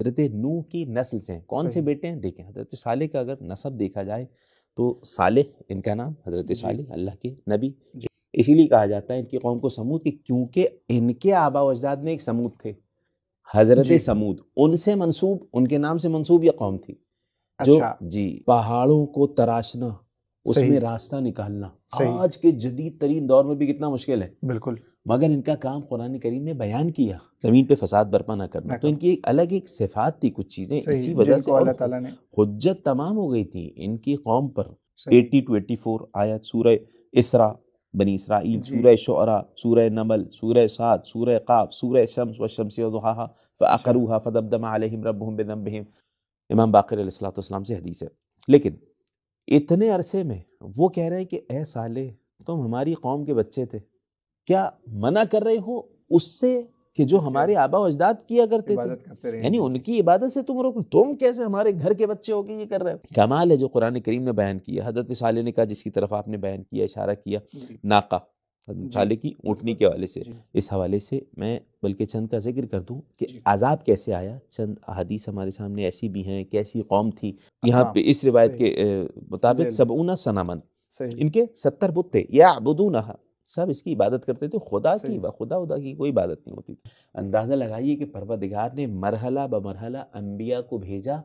حضرت نوح کی نسل سے ہیں. کون سے بیٹے ہیں؟ دیکھیں حضرت صالح کا اگر نسب دیکھا جائے تو صالح ان کا نام، حضرت صالح اللہ کے نبی. اسی لیے کہا جاتا ہے ان کی قوم کو سمود کہ کیونکہ ان کے آبا و اجداد میں ایک سمود تھے، حضرت سمود، ان سے منسوب، ان کے نام سے منسوب یہ قوم تھی جو پہاڑوں کو تراشنا، اس میں راستہ نکالنا آج کے جدید ترین دور میں بھی کتنا مشکل ہے. بالکل. مگر ان کا کام قرآن کریم نے بیان کیا، زمین پہ فساد برپا نہ کرنا. تو ان کی ایک الگ ایک صفات تھی، کچھ چیزیں اسی وجہ سے اللہ تعالیٰ نے حجت تمام ہو گئی تھی ان کی قوم پر. 80 to 84 آیت سورہ اسراء بنی اسرائیل، سورہ شعراء، سورہ نمل، سورہ صاد، سورہ قاف، سورہ شمس والشمس وضحاہا فعقروہا فدمدم علیہم ربہم بذنبہم. امام باقر علیہ السلام سے حدیث ہے. لیکن اتنے عرصے میں وہ کہہ رہے ہیں کہ اے صالح تم ہماری قوم کے بچے تھے، کیا منع کر رہے ہو اس سے کہ جو ہمارے آبا و اجداد کیا کرتے تھے، یعنی ان کی عبادت سے تم روک، تم کیسے ہمارے گھر کے بچے ہو کے یہ کر رہے ہو؟ کمال ہے جو قرآن کریم نے بیان کیا. حضرت صالح نے کہا، جس کی طرف آپ نے بیان کیا، اشارہ کیا، ناقہ، حضرت صالح کی اونٹنی کے حوالے سے. اس حوالے سے میں بلکہ چند کا ذکر کر دوں کہ عذاب کیسے آیا. چند احادیث ہمارے سامنے ایسی بھی ہیں، کیسی قوم تھی. یہاں پہ اس روایت کے مطابق 70 صنما، ان کے 70 بت تھے، یعبدونہا، سب اس کی عبادت کرتے تھے، خدا کی کوئی عبادت نہیں ہوتی. اندازہ لگائیے کہ پروردگار نے مرحلہ بمرحلہ انبیاء کو بھیجا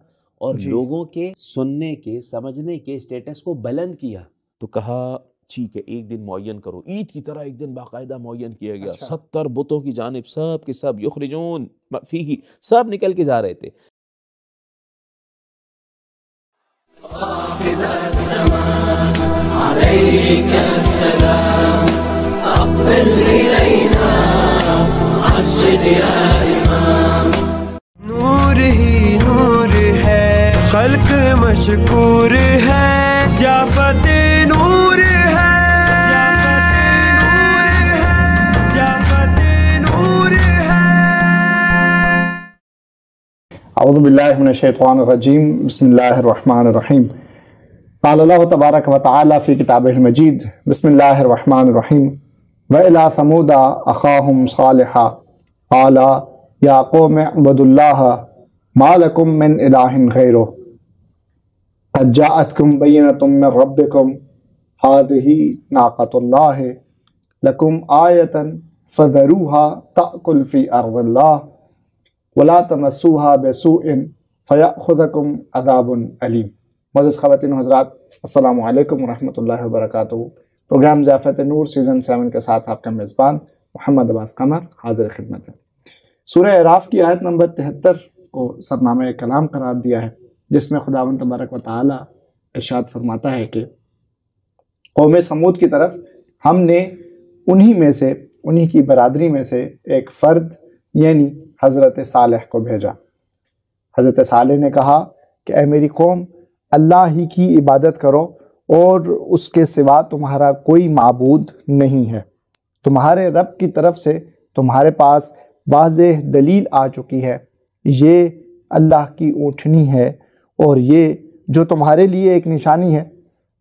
اور لوگوں کے سننے کے، سمجھنے کے اسٹیٹس کو بلند کیا. تو کہا ٹھیک ہے ایک دن معین کرو، عید کی طرح ایک دن باقاعدہ معین کیا گیا. 70 بتوں کی جانب سب کے سب یخرجون فیہ، سب نکل کے جا رہے تھے. صاحب الزمان علیک السلام اقبل الینا عشد یا امام. نور ہی نور ہے، خلق مشکور ہے، ضیافت نور ہے، ضیافت نور ہے. اعوذ باللہ من الشیطان الرجیم، بسم اللہ الرحمن الرحیم. قال اللہ تبارک و تعالی فی کتابہ المجید، بسم اللہ الرحمن الرحیم. وَإِلَىٰ ثَمُودَ أَخَاهُمْ صَالِحًا قَالَ يَا قَوْمِ اعْبُدُوا اللَّهَ مَا لَكُم مِّنْ إِلَٰهٍ غَيْرُهُ قَدْ جَاءَتْكُم بَيِّنَةٌ مِّن رَّبِّكُمْ هَٰذِهِ نَاقَةُ اللَّهِ لَكُمْ آيَةً فَذَرُوهَا تَأْكُلْ فِي أَرْضِ اللَّهِ وَلَا تَمَسُّوهَا بِسُوءٍ فَيَأْخُذَكُمْ عَذَابٌ أَلِيمٌ. معزز خواتین و حضرات، السلام علیکم ورحمۃ اللہ وبرکاتہ. پروگرام ضیافت نور سیزن 7 کے ساتھ آپ کا میزبان محمد عباس قمر حاضر خدمت ہے. سورہ اعراف کی آیت نمبر 73 کو سرنامہ کلام قرار دیا ہے، جس میں خداوند تبارک و تعالی ارشاد فرماتا ہے کہ قوم سمود کی طرف ہم نے انہی کی برادری میں سے ایک فرد یعنی حضرت صالح کو بھیجا. حضرت صالح نے کہا کہ اے میری قوم، اللہ ہی کی عبادت کرو اور اس کے سوا تمہارا کوئی معبود نہیں ہے. تمہارے رب کی طرف سے تمہارے پاس واضح دلیل آ چکی ہے. یہ اللہ کی اونٹنی ہے اور یہ جو تمہارے لیے ایک نشانی ہے،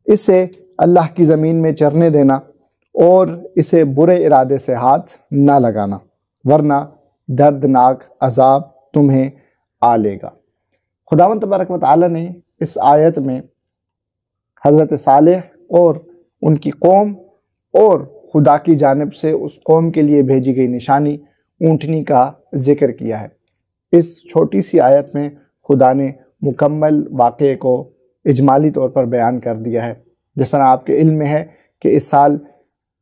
اسے اللہ کی زمین میں چرنے دینا اور اسے برے ارادے سے ہاتھ نہ لگانا، ورنہ دردناک عذاب تمہیں آ لے گا. خداوند تبارک و تعالی نے اس آیت میں حضرت صالح اور ان کی قوم اور خدا کی جانب سے اس قوم کے لیے بھیجی گئی نشانی اونٹنی کا ذکر کیا ہے. اس چھوٹی سی آیت میں خدا نے مکمل واقعے کو اجمالی طور پر بیان کر دیا ہے. جس طرح آپ کے علم میں ہے کہ اس سال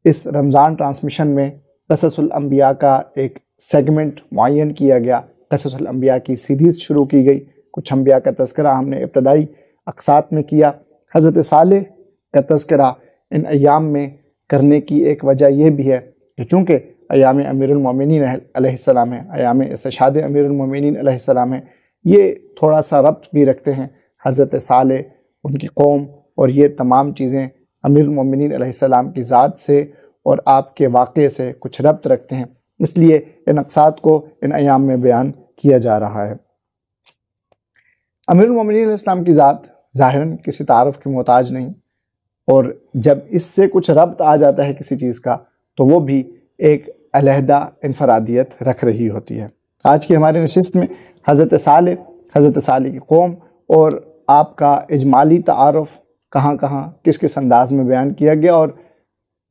اس رمضان ٹرانسمیشن میں قصص الانبیاء کا ایک سیگمنٹ معین کیا گیا. قصص الانبیاء کی سیریز شروع کی گئی. کچھ انبیاء کا تذکرہ ہم نے ابتدائی اقساط میں کیا. حضرت صالح کا تذکرہ ان ایام میں کرنے کی ایک وجہ یہ بھی ہے کہ چونکہ ایام امیر المومنین علیہ السلام ہے، ایام استشہاد امیر المومنین علیہ السلام ہے، یہ تھوڑا سا ربط بھی رکھتے ہیں حضرت صالح، ان کی قوم، اور یہ تمام چیزیں امیر المومنین علیہ السلام کی ذات سے اور آپ کے واقعے سے کچھ ربط رکھتے ہیں. اس لیے ان اقساط کو ان ایام میں بیان کیا جا رہا ہے. امیر المومنین علیہ السلام کی ذات ظاہراً کسی تعارف کی محتاج نہیں، اور جب اس سے کچھ ربط آ جاتا ہے کسی چیز کا تو وہ بھی ایک علیحدہ انفرادیت رکھ رہی ہوتی ہے. آج کی ہماری نشست میں حضرت صالح کی قوم اور آپ کا اجمالی تعارف کہاں کہاں کس کس انداز میں بیان کیا گیا، اور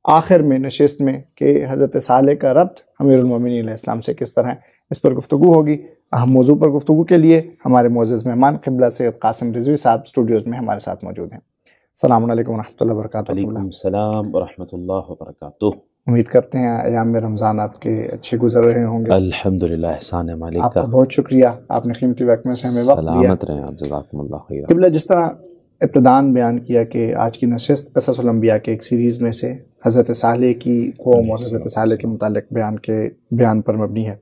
آخر میں نشست میں کہ حضرت صالح کا ربط امیر المومنین علیہ السلام سے کس طرح ہے، اس پر گفتگو ہوگی۔ اہم موضوع پر گفتگو کے لیے ہمارے معزز مہمان قبلہ سید قاسم رضوی صاحب اسٹوڈیوز میں ہمارے ساتھ موجود ہیں۔ السلام علیکم ورحمۃ اللہ وبرکاتہ۔ وعلیکم السلام ورحمۃ اللہ وبرکاتہ۔ امید کرتے ہیں ایام رمضان آپ کے اچھے گزر رہے ہوں گے۔ الحمدللہ، احسان ہے مالک آپ کا۔ کا بہت شکریہ، آپ نے قیمتی وقت میں سے ہمیں وقت دیا۔ سلامت رہیں آپ، جزاکم اللہ خیر۔ قبلہ جس طرح ابتدان بیان کیا کہ آج کی نشست قصص الانبیاء کے ایک سیریز میں سے حضرت صالح کی قوم اور حضرت صالح کے متعلق بیان پر مبنی ہے،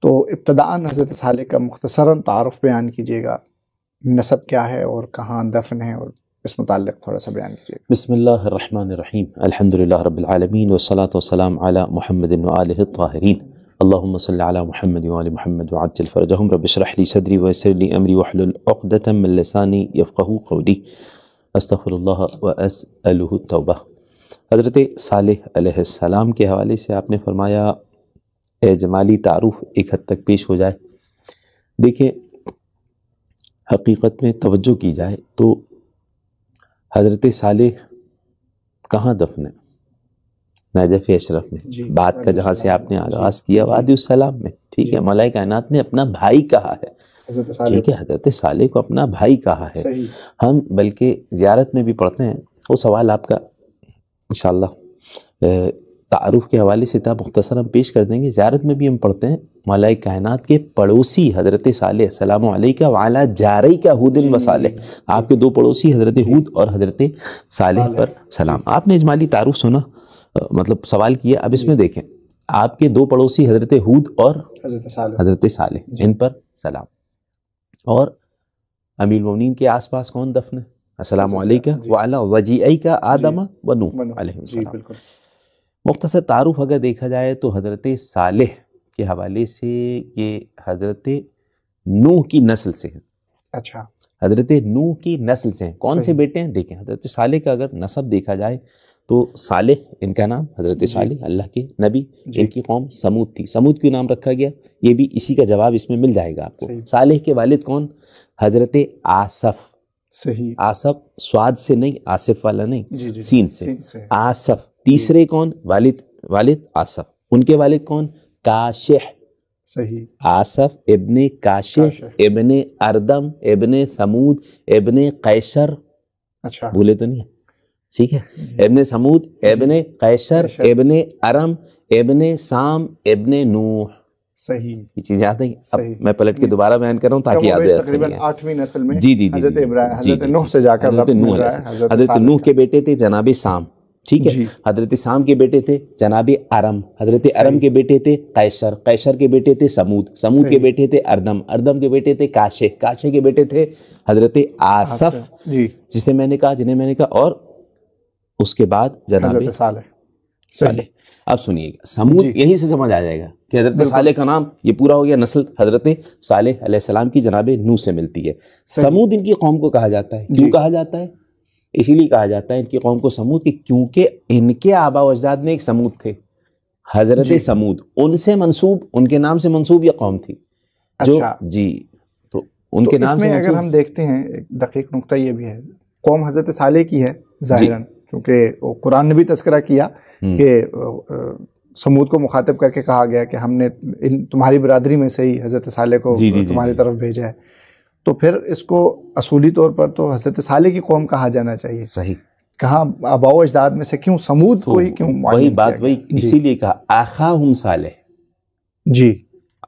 تو ابتداً حضرت صالح کا مختصراً تعارف بیان کیجیے گا، نسب کیا ہے اور کہاں دفن ہے، اور اس متعلق تھوڑا سا بیان کیجیے گا۔ بسم اللہ الرحمن الرحیم، الحمدللہ رب العالمین والصلاة والسلام علی محمد وآلہ الطاہرین، اللہم صلی علی محمد وآل محمد وعجل فرجہم، رب اشرح لی صدری ویسر لی امری واحلل عقدۃ من لسانی یفقہوا قولی، استغفر اللہ واسألہ التوبہ۔ حضرت صالح علیہ السلام کے حوالے سے آپ نے فرمایا جمالی تعارف ایک حد تک پیش ہو جائے۔ دیکھیں، حقیقت میں توجہ کی جائے تو حضرت صالح کہاں دفن ہے؟ نجف اشرف میں، بات کا جہاں سے آپ نے آغاز کیا وادی السلام میں، ٹھیک ہے۔ مولا کائنات نے اپنا بھائی کہا ہے، ٹھیک ہے، حضرت صالح کو اپنا بھائی کہا ہے۔ ہم بلکہ زیارت میں بھی پڑھتے ہیں، وہ سوال آپ کا انشاءاللہ تعارف کے حوالے سے تھا، مختصر ہم پیش کر دیں گے۔ زیارت میں بھی ہم پڑھتے ہیں مولا کائنات کے پڑوسی حضرت صالح السلام علیکہ وعلی جاریکہ ہود و صالح، آپ کے دو پڑوسی حضرت ہود اور حضرت صالح پر سلام۔ آپ نے اجمالی تعارف سنا، مطلب سوال کیا، اب اس میں دیکھیں، آپ کے دو پڑوسی حضرت ہود اور حضرت صالح، ان پر سلام۔ اور امیر المومنین کے آس پاس کون دفن ہے؟ السلام علیکہ وعلی وجیعیکہ آدم و نوح علیہ السلام۔ مختصر تعارف اگر دیکھا جائے تو حضرت صالح کے حوالے سے یہ حضرت نوح کی نسل سے ہیں۔ اچھا، حضرت نوح کی نسل سے ہیں۔ کون سے بیٹے ہیں؟ دیکھیں، حضرت صالح کا اگر نسب دیکھا جائے تو صالح، ان کا نام حضرت صالح اللہ کے نبی، ان کی قوم سمود تھی۔ سمود کیوں نام رکھا گیا؟ یہ بھی اسی کا جواب اس میں مل جائے گا آپ کو۔ صالح کے والد کون؟ حضرت آصف، صحیح، آصف سواد سے نہیں، آصف والا نہیں، سین سے، آصف۔ تیسرے کون؟ والد آصف، ان کے والد کون؟ کاشح، صحیح، آصف ابن کاشح ابن اردم ابن ثمود ابن قیصر، اچھا، بھولے تو نہیں ہے، ٹھیک ہے، ابن ثمود ابن قیصر ابن ارم ابن سام ابن نوح۔ صحیح، یہ چیز یاد ہے؟ اب میں پلٹ کے دوبارہ بیان کر رہا ہوں تاکہ یاد رہے۔ تقریباً 8ویں نسل میں جی جی حضرت ابراہیم، حضرت نوح سے جا کر حضرت نوح علیہ السلام۔ حضرت نوح کے بیٹے تھے جناب سام، ٹھیک ہے، حضرت سام کے بیٹے تھے جناب ارم، حضرت ارم کے بیٹے تھے قیصر، قیصر کے بیٹے تھے سمود، سمود کے بیٹے تھے اردم، اردم کے بیٹے تھے کاشح، کاشح کے بیٹے تھے حضرت آصف، جسے میں نے کہا، جنہیں میں نے کہا، اور اس کے بعد جناب صالح۔ اب سنیے گا، سمود یہیں سے سمجھ آ جائے گا کہ حضرت صالح کا نام یہ پورا ہو گیا، نسل حضرت صالح علیہ السلام کی جناب نوح سے ملتی ہے۔ سمود ان کی قوم کو کہا جاتا ہے، کیوں کہا جاتا ہے؟ اسی لیے کہا جاتا ہے ان کی قوم کو سمود کہ کیونکہ ان کے آبا و اجداد میں ایک سمود تھے، حضرت سمود، ان سے منسوب، ان کے نام سے منسوب یہ قوم تھی جو تو ان کے نام سے۔ اگر ہم دیکھتے ہیں ایک دقیق نقطہ یہ بھی ہے، قوم حضرت صالح کی ہے ظاہراً، چونکہ قرآن نے بھی تذکرہ کیا کہ سمود کو مخاطب کر کے کہا گیا کہ ہم نے تمہاری برادری میں سے ہی حضرت صالح کو تمہاری طرف بھیجا ہے، تو پھر اس کو اصولی طور پر تو حضرت صالح کی قوم کہا جانا چاہیے۔ صحیح، کہاں آباء و اجداد میں سے کیوں سمود کو ہی کیوں؟ وہی بات، وہی اسی لیے کہا آخاہم صالح، جی،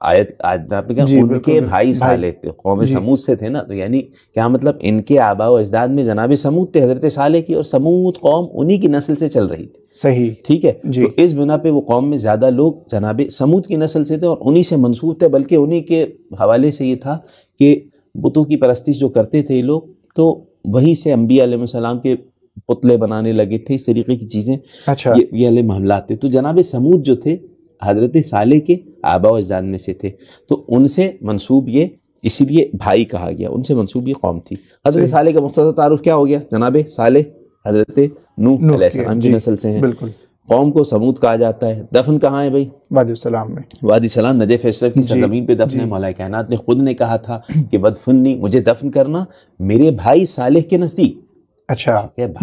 آیت آج آپ نے کہا ان کے بھائی صالح تھے، قوم سمود سے تھے نا، تو یعنی کیا مطلب ان کے آباء و اجداد میں جناب سمود تھے حضرت صالح کی، اور سمود قوم انہی کی نسل سے چل رہی تھی۔ صحیح، ٹھیک ہے، تو اس بنا پہ وہ قوم میں زیادہ لوگ جناب سمود کی نسل سے تھے اور انہی سے منسوب تھے، بلکہ انہی کے حوالے سے یہ تھا کہ بتوں کی پرستش جو کرتے تھے یہ لوگ، تو وہیں سے انبیاء علیہ السلام کے پتلے بنانے لگے تھے، اس طریقے کی چیزیں، یہ علیہ معاملات تھے۔ تو جناب سمود جو تھے حضرت صالح کے آباء و اجداد میں سے تھے، تو ان سے منسوب یہ اسی لیے بھائی کہا گیا، ان سے منسوب یہ قوم تھی۔ حضرت صالح کا مختصر تعارف کیا ہو گیا؟ جناب صالح حضرت نوح علیہ السلام کی نسل سے ہیں۔ قوم کو سمود کہا جاتا ہے. دفن کہاں ہے بھائی؟ وادی السلام میں. وادی السلام نجف اشرف کی سرزمین پہ دفن ہے. مولا کائنات نے خود نے کہا تھا کہ بدفنی، مجھے دفن کرنا میرے بھائی صالح کے نزدیک. اچھا،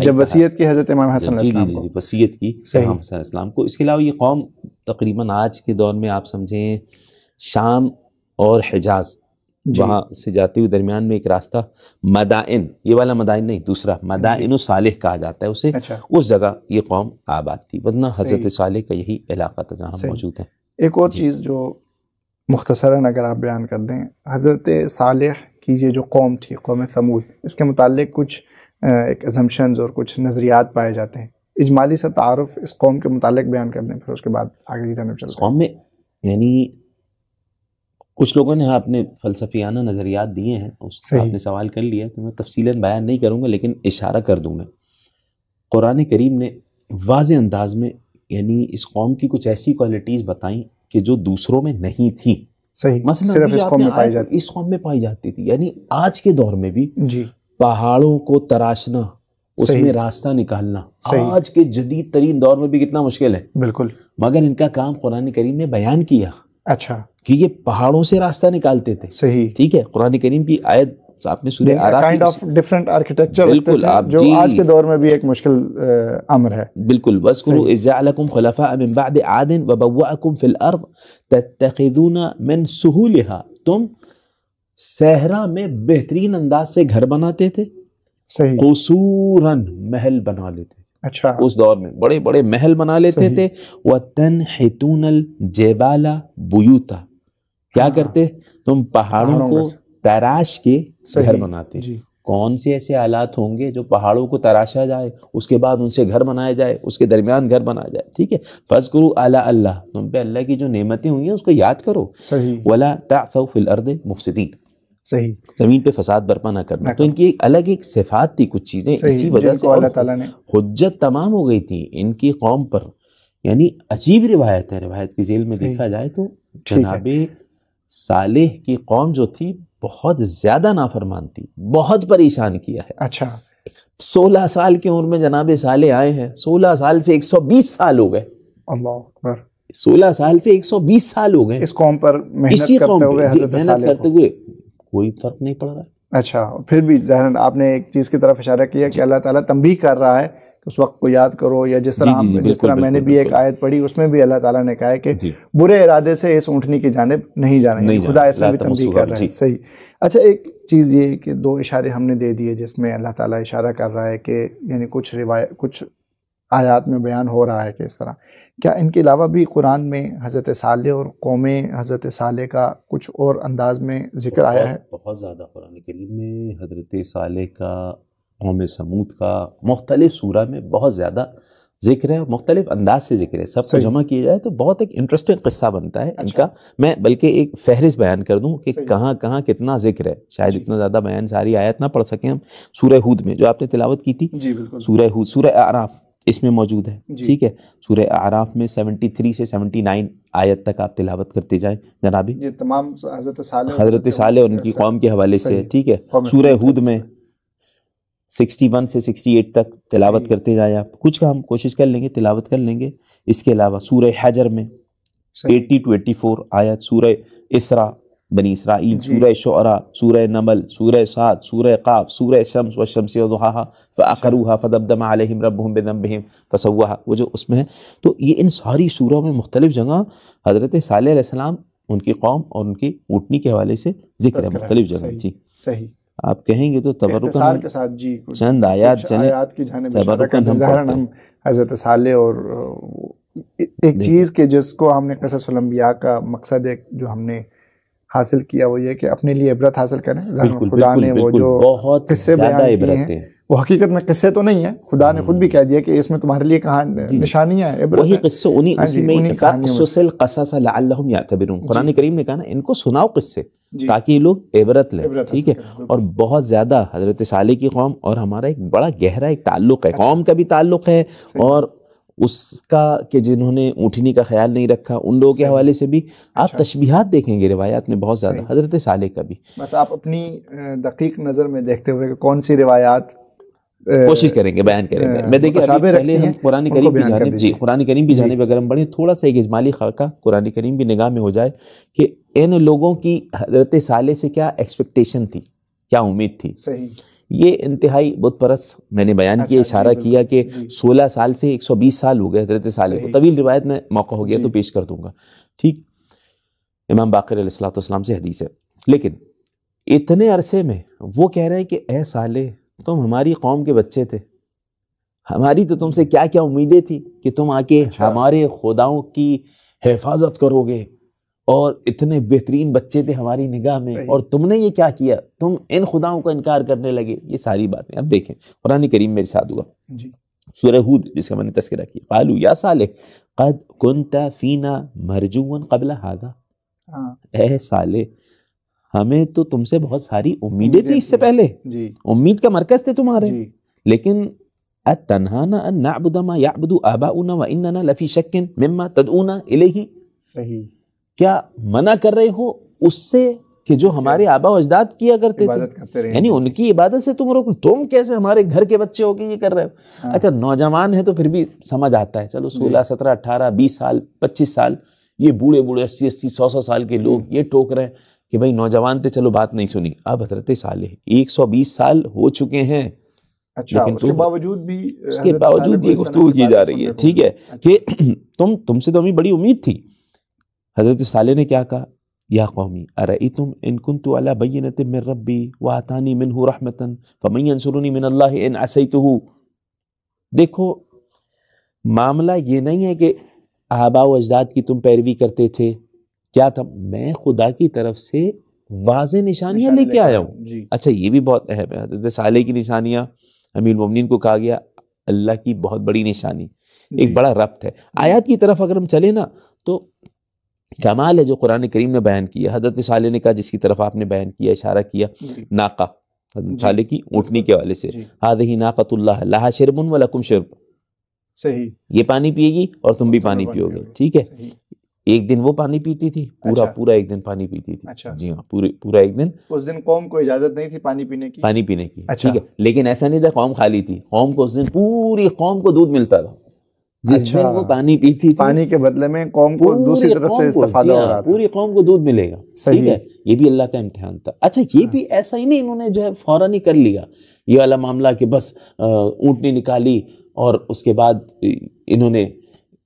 جب وصیت کی حضرت امام حسن علیہ السلام کو. جی وصیت کی امام حسن علیہ السلام کو. اس کے علاوہ یہ قوم تقریباً آج کے دور میں آپ سمجھیں شام اور حجاز وہاں سے جاتے ہوئے درمیان میں ایک راستہ مدائن، یہ والا مدائن نہیں، دوسرا مدائن صالح کہا جاتا ہے اسے. اس جگہ یہ قوم آباد تھی، ورنہ حضرت صالح کا یہی علاقہ تھا جہاں ہم موجود ہیں. ایک اور چیز جو مختصراً اگر آپ بیان کر دیں، حضرت صالح کی یہ جو قوم تھی، قوم ثمود، اس کے متعلق کچھ ایک اسمپشنز اور کچھ نظریات پائے جاتے ہیں. اجمالی سے تعارف اس قوم کے متعلق بیان کر دیں، پھر اس کے بعد آگے کی جانب چلتے ہیں. قوم میں یعنی کچھ لوگوں نے اپنے فلسفیانہ نظریات دیے ہیں، آپ نے سوال کر لیا تو میں تفصیلاً بیان نہیں کروں گا، لیکن اشارہ کر دوں. میں قرآن کریم نے واضح انداز میں یعنی اس قوم کی کچھ ایسی کوالٹیز بتائیں کہ جو دوسروں میں نہیں تھی. مثلا صرف اس قوم میں پائی جاتی، اس قوم میں پائی جاتی تھی. یعنی آج کے دور میں بھی جی پہاڑوں کو تراشنا، اس میں راستہ نکالنا آج کے جدید ترین دور میں بھی کتنا مشکل ہے. بالکل. مگر ان کا کام قرآن کریم نے بیان کیا. اچھا، کہ یہ پہاڑوں سے راستہ نکالتے تھے. صحیح، ٹھیک ہے. قرآن کریم کی آیت آپ نے سورہ اعراف کائنڈ آف ڈیفرنٹ آرکیٹیکچر بالکل جو آج کے دور میں بھی ایک مشکل امر ہے. بالکل. وَاذْكُرُوا إِذْ جَعَلَكُمْ خُلَفَاءَ مِنْ بَعْدِ عَادٍ وَبَوَّأَكُمْ فِي الْأَرْضِ تَتَّخِذُونَ مِنْ سُهُولِهَا. تم صحرا میں بہترین انداز سے گھر بناتے تھے. صحیح. قصوراً محل بنا لیتے. اچھا، اس دور میں بڑے بڑے محل بنا لیتے تھے. وَتَنْحِتُونَ الْجِبَالَ بُيُوتًا. کیا کرتے؟ تم پہاڑوں کو تراش کے گھر بناتے. کون سے ایسے آلات ہوں گے جو پہاڑوں کو تراشا جائے، اس کے بعد ان سے گھر بنایا جائے، اس کے درمیان گھر بنایا جائے. ٹھیک ہے. فَاذْكُرُوا آلَاءَ اللَّهِ. تم پہ اللہ کی جو نعمتیں ہوئی ہیں اس کو یاد کرو. صحیح. وَلَا تَعْثَوْا فِي الْأَرْضِ مُفْسِدِينَ. صحیح. زمین پہ فساد برپا نہ کرنا. تو ان کی ایک الگ ایک صفات تھی، کچھ چیزیں اسی وجہ سے اللہ تعالیٰ نے حجت تمام ہو گئی تھی ان کی قوم پر. یعنی عجیب روایت ہے. روایت کی ذیل میں دیکھا جائے تو جناب صالح کی قوم جو تھی بہت زیادہ نافرمان تھی، بہت پریشان کیا ہے. اچھا، 16 سال کی عمر میں جناب صالح آئے ہیں. 16 سال سے 120 سال ہو گئے. اللہ اکبر. 16 سال سے 120 سال ہو گئے اس قوم پر محنت کرتے ہوئے کوئی فرق نہیں پڑ رہا. اچھا، پھر بھی ظاہراً آپ نے ایک چیز کی طرف اشارہ کیا کہ اللہ تعالیٰ تنبیہ کر رہا ہے کہ اس وقت کو یاد کرو، یا جس طرح میں نے بھی ایک آیت پڑھی اس میں بھی اللہ تعالیٰ نے کہا ہے کہ برے ارادے سے اس اونٹنی کی جانب نہیں جانا. خدا اس میں بھی تنبیہ کر رہا ہے. صحیح. اچھا، ایک چیز یہ کہ 2 اشارے ہم نے دے دیے جس میں اللہ تعالیٰ اشارہ کر رہا ہے کہ یعنی کچھ آیات میں بیان ہو رہا ہے کہ اس طرح. کیا ان کے علاوہ بھی قرآن میں حضرت صالح اور قوم حضرت صالح کا کچھ اور انداز میں ذکر آیا ہے؟ بہت زیادہ. قرآن کریم میں حضرت صالح کا، قوم سمود کا مختلف سورہ میں بہت زیادہ ذکر ہے، مختلف انداز سے ذکر ہے. سب کو جمع کیا جائے تو بہت ایک انٹرسٹنگ قصہ بنتا ہے ان کا. میں بلکہ ایک فہرست بیان کر دوں کہ کہاں کہاں کتنا ذکر ہے. شاید اتنا زیادہ بیان ساری آیت نہ پڑھ سکیں ہم. سورہ ہود میں جو آپ نے تلاوت کی تھی، سورہ ہود، سورہ اعراف اس میں موجود ہے. ٹھیک ہے. سورہ اعراف میں 73 سے 79 آیت تک آپ تلاوت کرتے جائیں جنابی. یہ تمام حضرت صالح اور ان کی قوم کے حوالے سے. ٹھیک ہے. سورہ ہود میں 61 سے 68 تک تلاوت کرتے جائیں آپ. کچھ کا ہم کوشش کر لیں گے، تلاوت کر لیں گے. اس کے علاوہ سورہ حجر میں 80 to 84 آیت، سورہ اسراء بنی اسرائیل، سورہ شعراء، سورہ نمل، سورہ صاد، سورہ قاف، سورہ شمس والشمس وضحاها فعقروها فدمدم عليهم ربهم بذنبهم فسواها، وہ جو اس میں ہے. تو یہ ان ساری سوروں میں مختلف جگہ حضرت صالح علیہ السلام، ان کی قوم اور ان کی اونٹنی کے حوالے سے ذکر ہے مختلف جگہ. جی صحیح. آپ کہیں گے تو تبرکن کے ساتھ جی چند آیات کی جانب ظاہراً ہم حضرت صالح اور ایک چیز کہ جس کو ہم نے قصص الانبیاء کا مقصد ایک جو ہم نے حاصل کیا وہ یہ کہ اپنے لیے عبرت حاصل کریں. خدا نے وہ جو قصے بیان کیے ہیں وہ حقیقت میں قصے تو نہیں ہیں، خدا نے خود بھی کہہ دیا کہ اس میں تمہارے لیے کہاں نشانیاں ہیں، وہی قصے اسی میں فقصص القصص لعلهم يعتبرون. قرآن کریم نے کہا نا ان کو سناؤ قصے تاکہ یہ لوگ عبرت لیں. ٹھیک ہے. اور بہت زیادہ حضرت صالح کی قوم اور ہمارا ایک بڑا گہرا ایک تعلق ہے، قوم کا بھی تعلق ہے اور اس کا کہ جنہوں نے اونٹنی کا خیال نہیں رکھا ان لوگوں کے حوالے سے بھی آپ تشبیہات دیکھیں گے روایات میں بہت زیادہ. حضرت صالح کا بھی بس آپ اپنی دقیق نظر میں دیکھتے ہوئے کہ کون سی روایات کوشش کریں گے، بیان کریں گے. میں دیکھیں ابھی پہلے ہم قرآن کریم کی جانب، جی قرآن کریم کی جانب اگر ہم بڑھیں، تھوڑا سا ایک اجمالی خاکہ قرآن کریم کی نگاہ میں ہو جائے کہ ان لوگوں کی حضرت صالح سے کیا ایکسپیکٹیشن تھی، کیا امید تھی. صحیح. یہ انتہائی بت پرست میں نے بیان کیا، اشارہ کیا کہ 16 سال سے 120 سال ہو گئے حضرت صالح کو. طویل روایت میں موقع ہو گیا تو پیش کر دوں گا. ٹھیک، امام باقر علیہ السلام سے حدیث ہے. لیکن اتنے عرصے میں وہ کہہ رہے ہیں کہ اے صالح تم ہماری قوم کے بچے تھے، ہماری تو تم سے کیا کیا امیدیں تھی کہ تم آ کے ہمارے خداؤں کی حفاظت کرو گے، اور اتنے بہترین بچے تھے ہماری نگاہ میں، اور تم نے یہ کیا کیا، تم ان خداؤں کا انکار کرنے لگے. یہ ساری باتیں اب دیکھیں قرآن کریم میں ارشاد ہوا سورہ ہود جس کا میں نے تذکرہ کیا، قالوا یا صالح قد كنت فینا مرجوا قبل هذا. اے صالح ہمیں تو تم سے بہت ساری امیدیں تھی اس سے پہلے، امید کا مرکز تھے تمہارے، لیکن اتنہانا ان نعبد ما يعبد آباؤنا واننا لفی شک مما تدعونا الیہ. صحیح. کیا منع کر رہے ہو اس سے کہ جو ہمارے آبا و اجداد کیا کرتے تھے، یعنی ان کی عبادت سے تم روک، تم کیسے ہمارے گھر کے بچے ہو کے یہ کر رہے ہو. اچھا نوجوان ہے تو پھر بھی سمجھ آتا ہے، چلو 16 17 18 20 سال 25 سال، یہ بوڑھے 80 80 100 سال کے لوگ یہ ٹوک رہے ہیں کہ بھائی نوجوان تھے، چلو بات نہیں سنی. اب حضرت صالح 120 سال ہو چکے ہیں، اچھا اس کے باوجود بھی یہ گفتگو کی جا رہی ہے. ٹھیک ہے کہ تم سے تو ہمیں بڑی امید تھی. حضرت صالح نے کیا کہا، یا قومی ارأیتم ان کنت علی بینۃ من ربی وآتانی منہ رحمۃ فمن ینصرنی من اللہ ان عصیتہ. دیکھو معاملہ یہ نہیں ہے کہ آبا و اجداد کی تم پیروی کرتے تھے، کیا تھا، میں خدا کی طرف سے واضح نشانیاں لے کے آیا ہوں. اچھا یہ بھی بہت اہم ہے، حضرت صالح کی نشانیاں امیر المومنین کو کہا گیا اللہ کی بہت بڑی نشانی، ایک بڑا ربط ہے. آیات کی طرف اگر ہم چلیں نا تو کمال ہے جو قرآن کریم نے بیان کیا. حضرت صالح نے کہا جس کی طرف آپ نے بیان کیا، اشارہ کیا، ناقہ، حضرت صالح کی اونٹنی کے حوالے سے، ہذہ ناقۃ اللہ لہا شرب ولکم شرب. صحیح. یہ پانی پیے گی اور تم بھی پانی پیو گے. ٹھیک ہے، ایک دن وہ پانی پیتی تھی، پورا ایک دن پانی پیتی تھی. جی ہاں، پورا ایک دن. اس دن قوم کو اجازت نہیں تھی پانی پینے کی. ٹھیک ہے، لیکن ایسا نہیں تھا قوم خالی تھی، قوم کو اس دن پوری قوم کو دودھ ملتا تھا. جس دن وہ پانی پیتی تھی، پانی کے بدلے میں قوم کو دوسری طرف سے استفادہ ہو رہا تھا، پوری قوم کو دودھ ملے گا. ٹھیک ہے، یہ بھی اللہ کا امتحان تھا. اچھا یہ بھی ایسا ہی نہیں انہوں نے جو ہے فوراً ہی کر لیا یہ والا معاملہ کہ بس اونٹنی نکالی اور اس کے بعد انہوں نے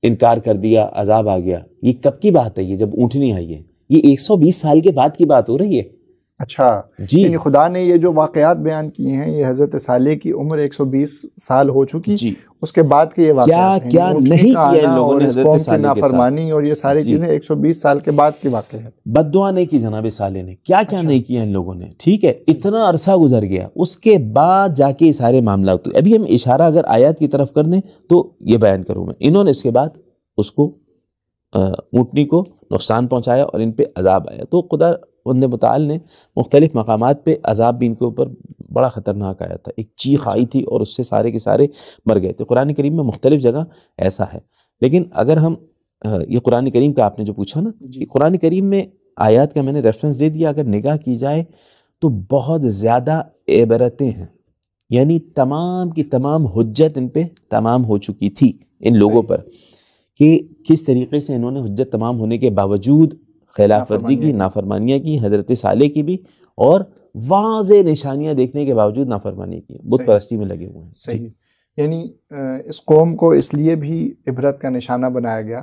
انکار کر دیا، عذاب آ گیا. یہ کب کی بات ہے؟ یہ جب اونٹنی آئی ہے، یہ 120 سال کے بعد کی بات ہو رہی ہے. اچھا جی، یعنی خدا نے یہ جو واقعات بیان کیے ہیں، یہ حضرت صالح کی عمر 120 سال ہو چکی، اس کے بعد کے یہ واقعات ہیں، کیا نہیں کیا ان لوگوں نے حضرت صالح کی نافرمانی اور یہ ساری چیزیں 120 سال کے بعد کی واقعات. بد دعا نہیں کی جناب صالح نے، کیا نہیں کیا ان لوگوں نے. ٹھیک ہے، اتنا عرصہ گزر گیا، اس کے بعد جا کے سارے معاملات. ابھی ہم اشارہ اگر آیات کی طرف کر دیں تو یہ بیان کروں میں، انہوں نے اس کے بعد اس کو اونٹنی کو نقصان پہنچایا اور ان پہ عذاب آیا. تو خدا بند متعال نے مختلف مقامات پہ عذاب بھی ان کے اوپر بڑا خطرناک آیا تھا. ایک چیخ آئی تھی اور اس سے سارے کے سارے مر گئے تھے. قرآن کریم میں مختلف جگہ ایسا ہے. لیکن اگر ہم یہ قرآن کریم کا آپ نے جو پوچھا نا، قرآن کریم میں آیات کا میں نے ریفرنس دے دیا، اگر نگاہ کی جائے تو بہت زیادہ عبرتیں ہیں. یعنی تمام کی تمام حجت ان پہ تمام ہو چکی تھی ان لوگوں پر کہ کس طریقے سے انہوں نے حجت تمام ہونے کے باوجود خلاف ورزی کی، نافرمانیاں کی، حضرت صالح کی بھی، اور واضح نشانیاں دیکھنے کے باوجود نافرمانی کی، بت پرستی میں لگے ہوئے ہیں. صحیح. یعنی اس قوم کو اس لیے بھی عبرت کا نشانہ بنایا گیا،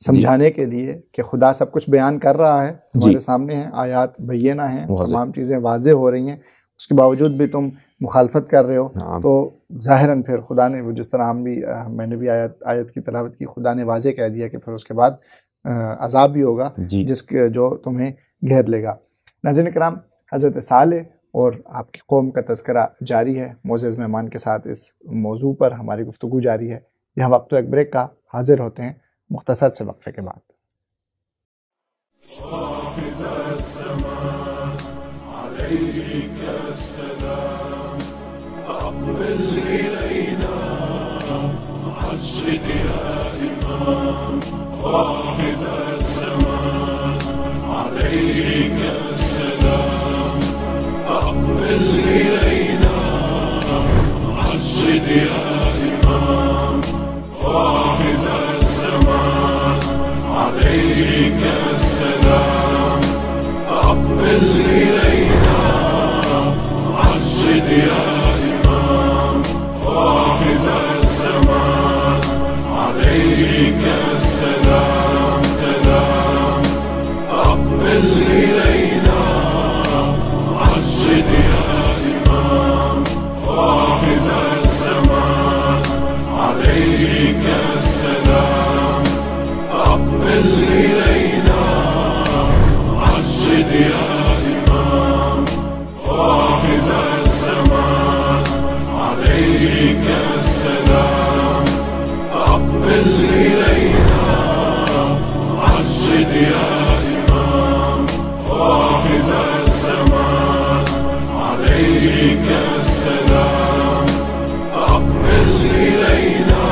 سمجھانے کے لیے کہ خدا سب کچھ بیان کر رہا ہے، ہمارے سامنے ہیں، آیات بینہ ہیں، تمام چیزیں واضح ہو رہی ہیں، اس کے باوجود بھی تم مخالفت کر رہے ہو. تو ظاہراً پھر خدا نے، جس طرح میں نے بھی آیت کی تلاوت کی، خدا نے واضح کہہ دیا کہ پھر اس کے بعد عذاب بھی ہوگا جو تمہیں گھیر لے گا. ناظرین کرام، حضرت صالح اور آپ کی قوم کا تذکرہ جاری ہے. معزز مہمان کے ساتھ اس موضوع پر ہماری گفتگو جاری ہے. یہاں وقت و ایک بریک کا حاضر ہوتے ہیں مختصر سے وقفے کے بعد. يا إمام صاحب الزمان عليك السلام أقبل إلينا عجل يا إمام صاحب الزمان عليك السلام سلام أقبل إلينا عجل يا إمام صاحب الزمان عليك السلام أقبل إلينا عجل يا إمام صاحب الزمان عليك السلام أقبل إلينا عجل يا إمام صاحب الزمان عليك السلام أقبل إلينا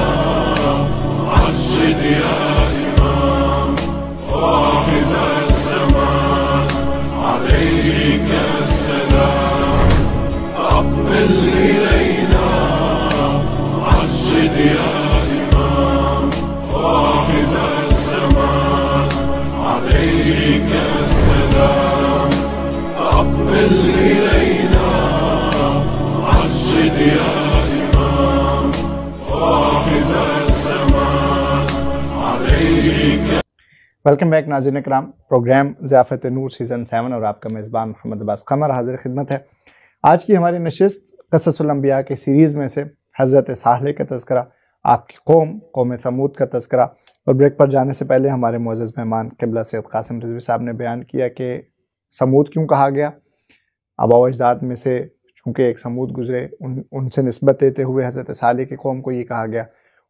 عجل يا إمام صاحب الزمان عليك السلام أقبل إلينا عجل يا إمام صاحب الزمان عليك السلام أقبل إلينا عجل يا إمام صاحب الزمان عليك. ویلکم بیک ناظرین اکرام، پروگرام ضیافت نور سیزن 7 اور آپ کا میزبان محمد عباس قمر حاضر خدمت ہے۔ آج کی ہماری نشست قصص الانبیاء کی سیریز میں سے حضرت صالح کا تذکرہ، آپ کی قوم ثمود کا تذکرہ، اور بریک پر جانے سے پہلے ہمارے معزز مہمان قبلہ سید قاسم رضوی صاحب نے بیان کیا کہ ثمود کیوں کہا گیا۔ آباء و اجداد میں سے چونکہ ایک ثمود گزرے، ان سے نسبت دیتے ہوئے حضرت صالح کی قوم کو یہ کہا گیا،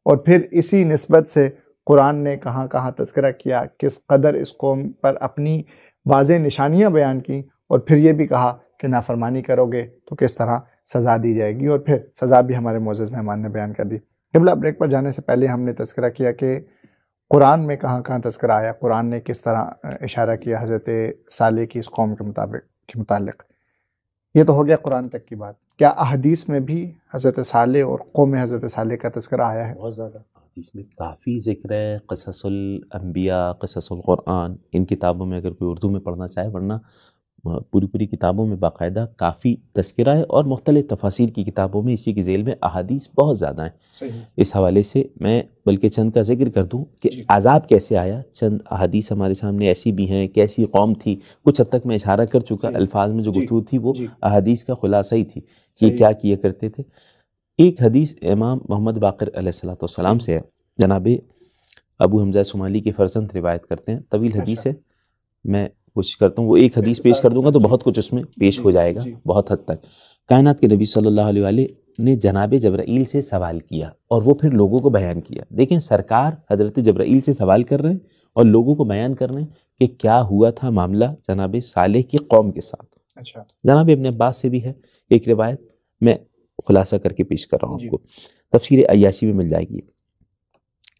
اور پھر اسی نسبت سے قرآن نے کہاں کہاں تذکرہ کیا، کس قدر اس قوم پر اپنی واضح نشانیاں بیان کی، اور پھر یہ بھی کہا کہ نافرمانی کرو گے تو کس طرح سزا دی جائے گی، اور پھر سزا بھی ہمارے معزز مہمان نے بیان کر دی۔ قبلہ بریک پر جانے سے پہلے ہم نے تذکرہ کیا کہ قرآن میں کہاں کہاں تذکرہ آیا، قرآن نے کس طرح اشارہ کیا حضرت صالح کی اس قوم کے متعلق۔ یہ تو ہو گیا قرآن تک کی بات۔ کیا احادیث میں بھی حضرت صالح اور قوم حضرت صالح کا تذکرہ آیا ہے؟ بہت زیادہ احادیث میں کافی ذکر ہے، قصص الانبیاء، قصص القرآن، ان کتابوں میں اگر کوئی اردو میں پڑھنا چاہے، ورنہ پوری کتابوں میں باقاعدہ کافی تذکرہ ہے، اور مختلف تفاسیر کی کتابوں میں اسی کی ذیل میں احادیث بہت زیادہ ہیں۔ صحیح۔ اس حوالے سے میں بلکہ چند کا ذکر کر دوں کہ عذاب کیسے آیا۔ چند احادیث ہمارے سامنے ایسی بھی ہیں، کیسی قوم تھی، کچھ حد تک میں اشارہ کر چکا، الفاظ میں جو گفتگو تھی وہ احادیث کا خلاصہ ہی تھی کہ کیا کیا کرتے تھے۔ ایک حدیث امام محمد باقر علیہ السلام سے ہے، جناب ابو حمزہ صومالی کے فرزند روایت کرتے ہیں، طویل حدیث ہے، میں کوشش کرتا ہوں وہ ایک حدیث پیش کر دوں گا تو بہت کچھ اس میں پیش ہو جائے گا بہت حد تک۔ کائنات کے نبی صلی اللہ علیہ وآلہ نے جناب جبرائیل سے سوال کیا اور وہ پھر لوگوں کو بیان کیا۔ دیکھیں سرکار حضرت جبرائیل سے سوال کر رہے ہیں اور لوگوں کو بیان کر رہے ہیں کہ کیا ہوا تھا معاملہ جناب صالح کی قوم کے ساتھ۔ جناب ابن عباس سے بھی ہے ایک روایت، میں خلاصہ کر کے پیش کر رہا ہوں آپ کو، تفسیر عیاشی میں مل جائے گی۔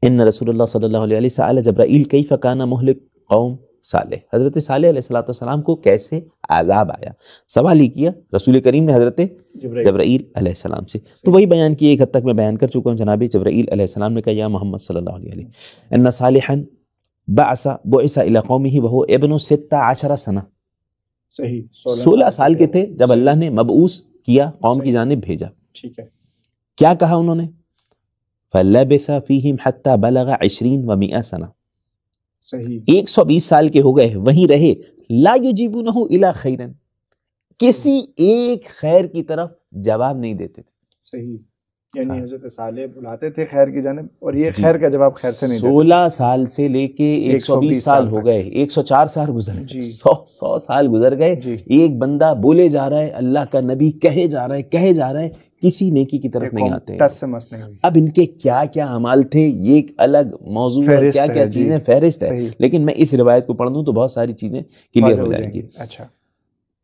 ان رسول اللہ صلی اللہ علیہ وآلہ سأل جبرائیل کیف کان مہلک قوم صالح، حضرت صالح علیہ السلام کو کیسے عذاب آیا، سوال ہی کیا رسول کریم نے حضرت جبرائیل علیہ السلام سے، تو وہی بیان کی، ایک حد تک میں بیان کر چکا ہوں۔ جناب جبرائیل علیہ السلام نے کہا یا محمد صلی اللہ علیہ وآلہ ان صالحا بعث الى قومه وهو ابن 16 سنہ، 16 سال کے تھے جب اللہ نے مبعوث کیا، قوم کی جانب بھیجا۔ ٹھیک ہے، کیا کہا انہوں نے؟ فلبث فیہم حتی بلغ 20 و100 سنہ، 120 سال کے ہو گئے، وہیں رہے، لا یجیبونہ الی خیر، کسی ایک خیر کی طرف جواب نہیں دیتے تھے۔ صحیح، یعنی حضرت صالح بلاتے تھے خیر کی جانب اور یہ خیر کا جواب خیر سے نہیں دیتے۔ 16 سال سے لے کے 120 سال ہو گئے، 104 سال گزر گئے، 100 سال گزر گئے، ایک بندہ بولے جا رہا ہے، اللہ کا نبی کہے جا رہا ہے، کسی نیکی کی طرف نہیں آتے ہیں۔ اب ان کے کیا کیا اعمال تھے یہ ایک الگ موضوع ہے، کیا کیا چیزیں فہرست ہے، لیکن میں اس روایت کو پڑھ دوں تو بہت ساری چیزیں کلیئر ہو جائیں گی۔ اچھا،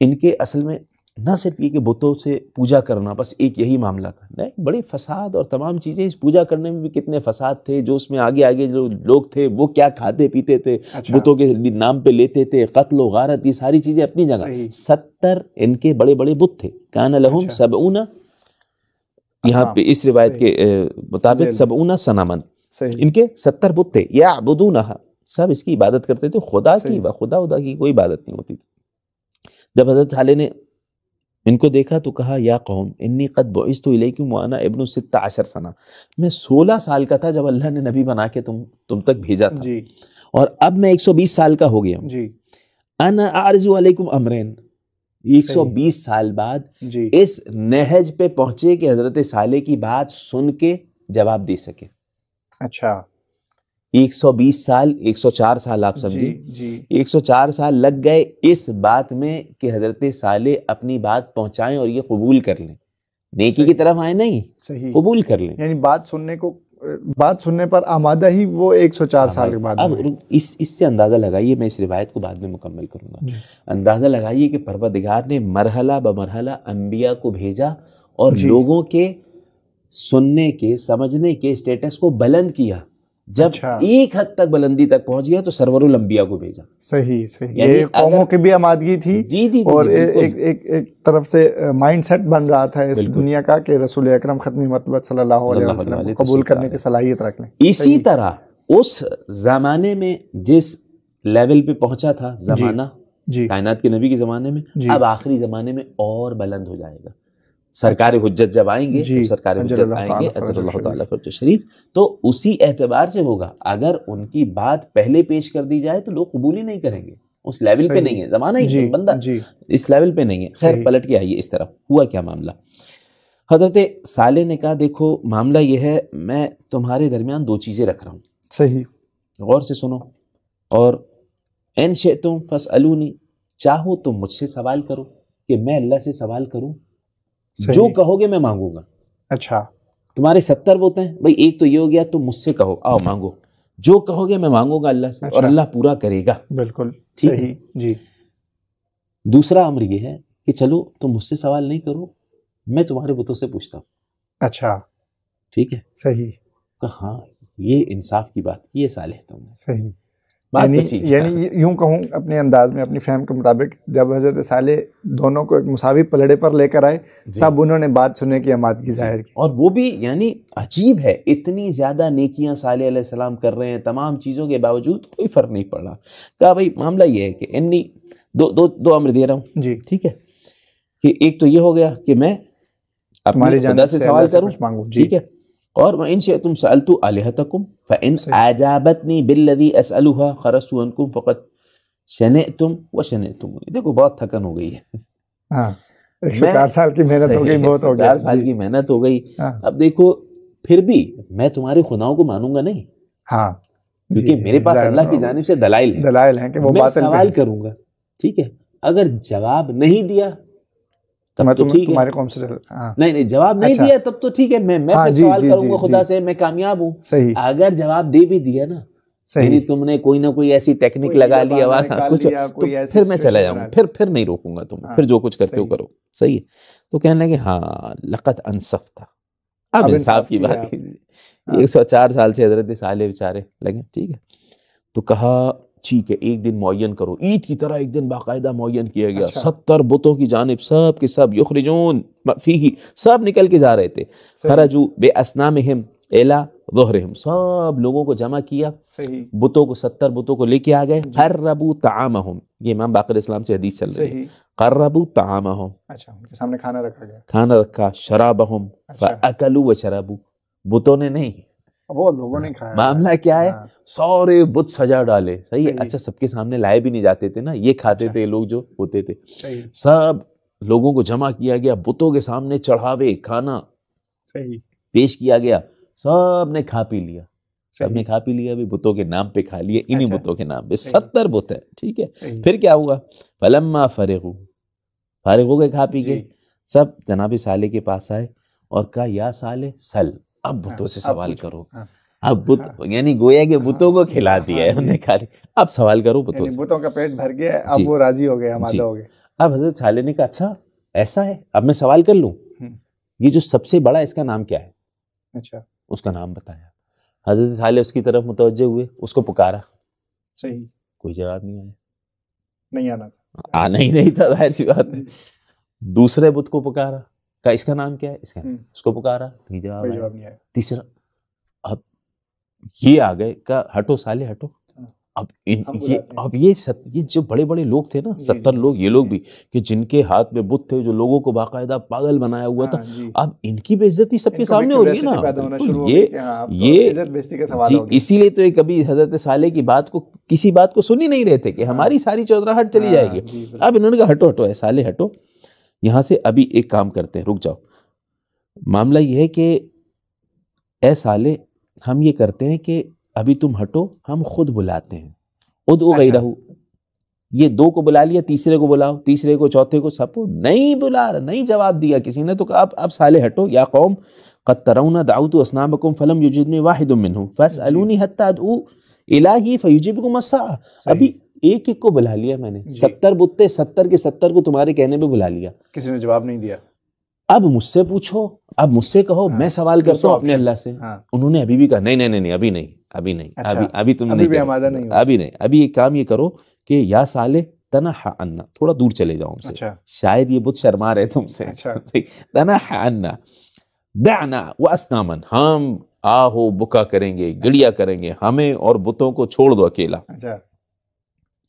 ان کے اصل میں نہ صرف یہ کہ بتوں سے پوجا کرنا بس ایک یہی معاملہ تھا، نہیں، بڑے فساد اور تمام چیزیں، اس پوجا کرنے میں بھی کتنے فساد تھے، جو اس میں آگے جو لوگ تھے وہ کیا کھاتے پیتے تھے، بتوں کے نام پہ لیتے تھے، قتل و غارت، یہ ساری چیزیں اپنی جگہ۔ 70 ان کے بڑے بڑے بت تھے، کان لہم 70 یہاں پہ اس روایت کے مطابق 70 صنما، ان کے 70 بت تھے، یعبدونہا، سب اس کی عبادت کرتے تھے، خدا کی خدا کی کوئی عبادت نہیں ہوتی تھی۔ جب حضرت صالح نے ان کو دیکھا تو کہا یا قوم انی قد بعثت الیکم وانا ابن 16 سنہ، میں 16 سال کا تھا جب اللہ نے نبی بنا کے تم تک بھیجا تھا، اور اب میں 120 سال کا ہو گیا ہوں۔ انا اعرض علیکم امرین، 120 سال بعد اس نہج پہ پہنچے کہ حضرت صالح کی بات سن کے جواب دے سکے۔ اچھا 120 سال، 104 سال آپ سمجھیں، 104 سال لگ گئے اس بات میں کہ حضرت صالح اپنی بات پہنچائیں اور یہ قبول کر لیں، نیکی کی طرف آئے نہیں، قبول کر لیں، یعنی بات سننے پر آمادہ ہی وہ 104 سال کے بعد۔ اب اس سے اندازہ لگائیے، میں اس روایت کو بعد میں مکمل کروں گا، اندازہ لگائیے کہ پروردگار نے مرحلہ بمرحلہ انبیاء کو بھیجا اور لوگوں کے سننے کے سمجھنے کے اسٹیٹس کو بلند کیا، جب ایک حد تک بلندی تک پہنچ گیا تو سرور الانبیاء کو بھیجا۔ صحیح یہ قوموں کی بھی آمادگی تھی، اور ایک طرف سے مائنڈ سیٹ بن رہا تھا اس دنیا کا کہ رسول اکرم ختمی مطلب صلی اللہ علیہ وسلم قبول کرنے کی صلاحیت رکھ لیں۔ اسی طرح اس زمانے میں جس لیول پہ پہنچا تھا زمانہ کائنات کے نبی کے زمانے میں، اب آخری زمانے میں اور بلند ہو جائے گا۔ سرکار حجت جب آئیں گے تو سرکار حجت آئیں گے اجر اللہ تعالیٰ فرج شریف، تو اسی اعتبار سے ہوگا۔ اگر ان کی بات پہلے پیش کر دی جائے تو لوگ قبول ہی نہیں کریں گے، اس لیول پہ نہیں ہے زمانہ، ہی بندہ اس لیول پہ نہیں ہے۔ خیر پلٹ کے آئیے اس طرف، ہوا کیا معاملہ؟ حضرت صالح نے کہا دیکھو معاملہ یہ ہے، میں تمہارے درمیان 2 چیزیں رکھ رہا ہوں، صحیح غور سے سنو، اور ان شئتم فاسألونی، چاہو تم مجھ سے سوال کرو کہ میں اللہ سے سوال کروں، جو کہو گے میں مانگوں گا۔ اچھا تمہارے 70 بت ہیں بھائی، ایک تو یہ ہو گیا تم مجھ سے کہو، آؤ مانگو، جو کہو گے میں مانگوں گا اللہ سے، اور اللہ پورا کرے گا۔ بالکل صحیح جی۔ دوسرا امر یہ ہے کہ چلو تم مجھ سے سوال نہیں کرو، میں تمہارے بتوں سے پوچھتا ہوں۔ اچھا ٹھیک ہے، صحیح، ہاں یہ انصاف کی بات کی ہے صالح تم نے، صحیح۔ یعنی یوں کہوں اپنے انداز میں، اپنی فہم کے مطابق، جب حضرت صالح دونوں کو ایک مساوی پلڑے پر لے کر آئے تب انہوں نے بات سننے کی آمادگی ظاہر کی، اور وہ بھی یعنی عجیب ہے، اتنی زیادہ نیکیاں صالح علیہ السلام کر رہے ہیں، تمام چیزوں کے باوجود کوئی فرق نہیں پڑ رہا۔ کہا بھائی معاملہ یہ ہے کہ انی دو امر دے رہا ہوں جی، ٹھیک ہے، کہ ایک تو یہ ہو گیا کہ میں اپنی خدا سے سوال کروں، ٹھیک ہے، اور وَإِن شِئْتُمْ سَأَلْتُ آلِهَتَكُمْ فَإِنْ أَعْجَابَتْنِي بِالَّذِي أَسْأَلُهَا خَرَجْتُ عَنْكُمْ فَقَدْ شَنِئْتُمْ وَشَنِئْتُمْ۔ دیکھو بہت تھکن ہو گئی ہے، ہاں 104 سال کی محنت ہو گئی، بہت ہو گیا، 104 سال کی محنت ہو گئی۔ اب دیکھو پھر بھی میں تمہاری خداؤں کو مانوں گا نہیں، ہاں، کیونکہ میرے پاس اللہ کی جانب سے دلائل ہیں کہ وہ میں سوال کروں گا، ٹھیک ہے۔ اگر جواب نہیں دیا تب تو ٹھیک ہے، قوم سے نہیں جواب نہیں دیا تب تو ٹھیک ہے، میں پھر سوال کروں گا خدا سے، میں کامیاب ہوں۔ اگر جواب دے بھی دیا نا، یعنی تم نے کوئی نہ کوئی ایسی ٹیکنک لگا لی کچھ، تو پھر میں چلا جاؤں گا، پھر نہیں روکوں گا تم، پھر جو کچھ کرتے ہو کرو، صحیح ہے۔ تو کہنے لگے ہاں لقد انصفت، اب انصاف کی بات، 104 سال سے حضرت صالح بیچارے لگے، ٹھیک ہے۔ تو کہا ٹھیک ہے، ایک دن معین کرو، عید کی طرح ایک دن باقاعدہ معین کیا گیا، 70 بتوں کی جانب سب کے سب یخرجون فیہ، سب نکل کے جا رہے تھے، خرجوا باسنامہم الی ظہرہم، سب لوگوں کو جمع کیا، بتوں کو 70 بتوں کو لے کے آ گئے، قربوا طعامہم، یہ امام باقر اسلام سے حدیث چل رہی ہے، قربوا طعامہم، اچھا ان کے سامنے کھانا رکھا گیا، کھانا رکھا، شرابہم فاکلوا وشربوا، بتوں نے نہیں، وہ لوگوں نے کھایا۔ معاملہ کیا ہے، سارے بت سجا ڈالے، صحیح ہے، اچھا سب کے سامنے لائے بھی نہیں جاتے تھے نا، یہ کھاتے تھے لوگ جو ہوتے تھے، سب لوگوں کو جمع کیا گیا، بتوں کے سامنے چڑھاوے کھانا پیش کیا گیا، سب نے کھا پی لیا، سب نے کھا پی لیا، بھی بتوں کے نام پہ کھا لیے، انہی بتوں کے نام پہ 70 بت ہے، ٹھیک ہے۔ پھر کیا ہوا، فلما فرغوا، فارغ ہو گئے کھا پی کے، سب جناب صالح کے پاس آئے اور کہا یا صالح سل، اب بتوں سے سوال کرو، اب بت یعنی گویا کہ بتوں کو کھلا دیا ہے انہوں نے، کھا لیا، اب سوال کرو بتوں سے، بتوں کا پیٹ بھر گیا، اب وہ راضی ہو گئے، آمادہ ہو گئے۔ اب حضرت صالح نے کہا اچھا ایسا ہے، اب میں سوال کر لوں، یہ جو سب سے بڑا اس کا نام کیا ہے؟ اچھا اس کا نام بتایا، حضرت صالح اس کی طرف متوجہ ہوئے، اس کو پکارا، صحیح، کوئی جواب نہیں آیا، نہیں آنا تھا، آنا ہی نہیں تھا، ظاہر سی بات ہے۔ دوسرے بت کو پکارا، کہا اس کا نام کیا ہے، اس کو پکارا نہیں جواب نہیں آیا. تیسرا اب یہ آ گئے کہا ہٹو سالے ہٹو. اب یہ جو بڑے بڑے لوگ تھے نا 70 لوگ، یہ لوگ بھی کہ جن کے ہاتھ میں بت تھے، جو لوگوں کو باقاعدہ پاگل بنایا ہوا تھا، اب ان کی بے عزتی سب کے سامنے ہو رہی ہے نا. یہ اسی لیے تو کبھی حضرت صالح کی بات کو کسی بات کو سن ہی نہیں رہے تھے کہ ہماری ساری چودراہٹ چلی جائے گی. اب انہوں نے کہا ہٹو ہٹو اے صالح ہٹو یہاں سے. ابھی ایک کام کرتے ہیں، رک جاؤ. معاملہ یہ ہے کہ اے صالح ہم یہ کرتے ہیں کہ ابھی تم ہٹو، ہم خود بلاتے ہیں. ادعو غیرہ، یہ 2 کو بلا لیا، تیسرے کو بلاؤ، تیسرے کو، چوتھے کو، سب کو نہیں بلا، نہیں جواب دیا کسی نے. تو کہا اب صالح ہٹو. یا قوم قد ترون دعوت اصنامکم فلم یجدنی واحد منهم فاسألونی حتی ادعو الہی فیجیبکم الساعہ. ابھی ایک ایک کو بلا لیا میں نے، 70 بتے، 70 کے 70 کو تمہارے کہنے پہ بلا لیا، کسی نے جواب نہیں دیا. اب مجھ سے پوچھو، اب مجھ سے کہو، میں سوال کرتا ہوں اپنے اللہ سے. انہوں نے ابھی بھی کہا نہیں ابھی نہیں، ابھی تم نہیں، ابھی نہیں. ابھی ایک کام یہ کرو کہ یا صالح تنحا عنا، تھوڑا دور چلے جاؤ ہم سے، شاید یہ بت شرما رہے تم سے. تنحا عنا دعنا واصناما، ہم آہو بکا کریں گے، گڑیا کریں گے، ہمیں اور بتوں کو چھوڑ دو اکیلا.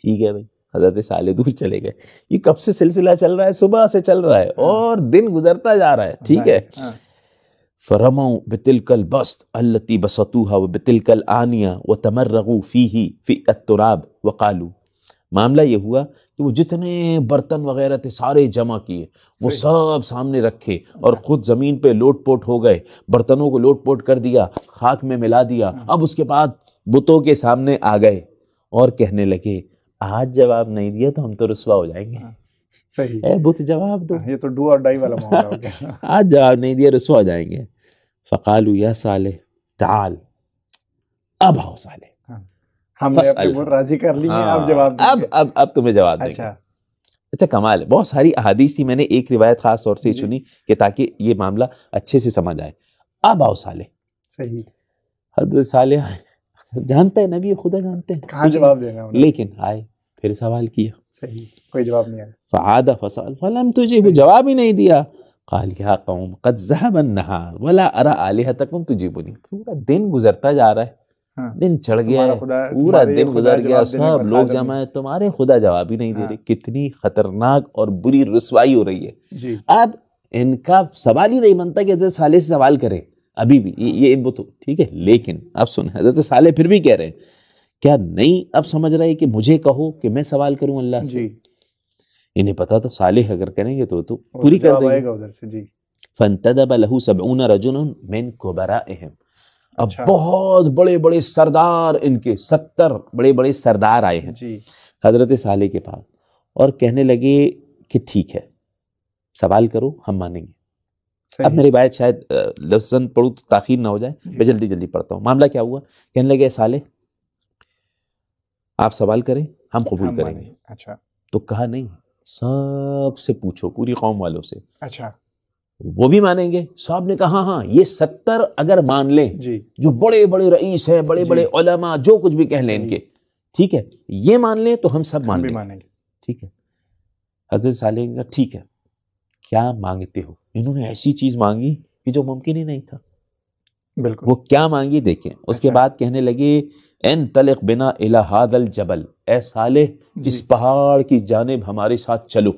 ٹھیک ہے بھائی. حضرت صالح دور چلے گئے. یہ کب سے سلسلہ چل رہا ہے؟ صبح سے چل رہا ہے اور دن گزرتا جا رہا ہے. ٹھیک ہے. فرموا بتلک البسط التي بسطوها وبتلک الآنیہ وتمرغوا فیہ فی التراب وقالوا. معاملہ یہ ہوا کہ وہ جتنے برتن وغیرہ تھے سارے جمع کیے، وہ سب سامنے رکھے اور خود زمین پہ لوٹ پوٹ ہو گئے، برتنوں کو لوٹ پوٹ کر دیا، خاک میں ملا دیا. اب اس کے بعد بتوں کے سامنے آ گئے اور کہنے لگے آج جواب نہیں دیا تو ہم تو رسوا ہو جائیں گے. صحیح اے بت جواب دو. یہ تو ڈو اور ڈائی والا معاملہ ہو گیا. آج جواب نہیں دیا رسوا ہو جائیں گے. فقالوا یا صالح تعال، اب آؤ صالح، ہم نے اپنے بت راضی کر لی ہیں، اب جواب دیں گے. اب تمہیں جواب دیں گے. اچھا کمال ہے. بہت ساری احادیث تھی، میں نے ایک روایت خاص طور سے چنی کہ تاکہ یہ معاملہ اچھے سے سمجھ آئے. اب آؤ صالح. صحیح. حضرت صالح جانتے ہیں، نبی خدا جانتے ہیں کہاں جواب دینا، لیکن آئے پھر سوال کیا. صحیح، کوئی جواب نہیں آیا. فعاد فسأل فلم تجیب، جواب ہی نہیں دیا. قال یا قوم قد ذهب النهار ولا ارى الهتكم تجیبونی. پورا دن گزرتا جا رہا ہے، دن چڑھ گیا ہے، پورا دن گزر گیا، سب لوگ جمع ہیں، تمہارے خدا جواب ہی نہیں دے رہے. کتنی خطرناک اور بری رسوائی ہو رہی ہے. اب ان کا سوال ہی نہیں بنتا کہ حضرت صالح سے سوال کرے ابھی بھی، یہ ان بتوں. ٹھیک ہے. لیکن اب سن، حضرت صالح پھر بھی کہہ رہے ہیں کیا نہیں اب سمجھ رہے کہ مجھے کہو کہ میں سوال کروں اللہ سے. انہیں پتا تھا صالح اگر کریں گے تو پوری کر دیں گے. ادھر سے جی. فانتدب له 70 رجل من كبرائهم. اب بہت بڑے بڑے سردار، ان کے 70 بڑے بڑے سردار آئے ہیں حضرت صالح کے پاس اور کہنے لگے کہ ٹھیک ہے سوال کرو، ہم مانیں گے. اب میری بات شاید لفظاً پڑھوں تو تاخیر نہ ہو جائے، میں جلدی جلدی پڑھتا ہوں. معاملہ کیا ہوا؟ کہنے لگے صالح آپ سوال کریں، ہم قبول کریں گے. اچھا. تو کہا نہیں، سب سے پوچھو، پوری قوم والوں سے. اچھا. وہ بھی مانیں گے؟ صاحب نے کہا ہاں یہ 70 اگر مان لیں جو بڑے بڑے رئیس ہیں، بڑے بڑے علماء، جو کچھ بھی کہہ لیں ان کے، ٹھیک ہے، یہ مان لیں تو ہم سب مان لیں گے. ٹھیک ہے. حضرت صالح نے کہا ٹھیک ہے کیا مانگتے ہو؟ انہوں نے ایسی چیز مانگی کہ جو ممکن ہی نہیں تھا. بالکل. وہ کیا مانگی دیکھیں. اس کے بعد کہنے لگے انطلق بنا الی ھذا الجبل، اے صالح اس پہاڑ کی جانب ہمارے ساتھ چلو.